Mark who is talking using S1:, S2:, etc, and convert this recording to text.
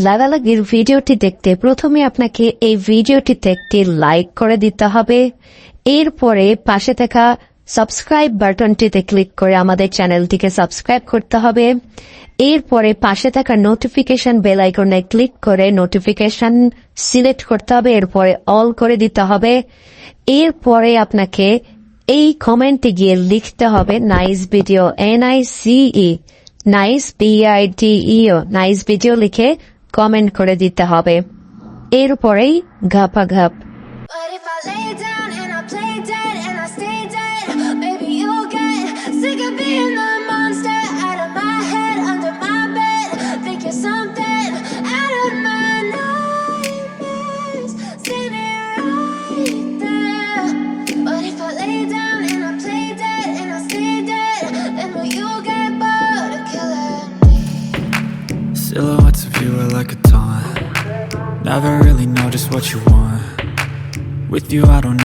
S1: লাগালাগির ভিডিওটি দেখতে প্রথমে আপনাকে এই ভিডিওটিতে একটি লাইক করে দিতে হবে। এরপরে পাশে থাকা সাবস্ক্রাইব বাটনটিতে ক্লিক করে আমাদের চ্যানেলটিকে সাবস্ক্রাইব করতে হবে। এরপরে পাশে থাকা নোটিফিকেশন বেল আইকনে ক্লিক করে নোটিফিকেশন সিলেক্ট করতে হবে। এরপরে অল করে দিতে হবে। এরপরে আপনাকে এই কমেন্টে গিয়ে লিখতে হবে nice video, NICE, nice BIDEO, nice video লিখে কমেন্ট করে দিতে হবে। এরপরেই ঘাপাঘাপ।
S2: But if I lay down and I play dead and I stay dead, maybe you'll get sick of being the monster out of my head, under my bed. Think you're something out of my nightmares, standing right there. But if I lay down and I play dead and I stay dead, then will you get bored of killing me?
S3: Silhouettes of you are like a taunt. Never really know just what you want. With you I don't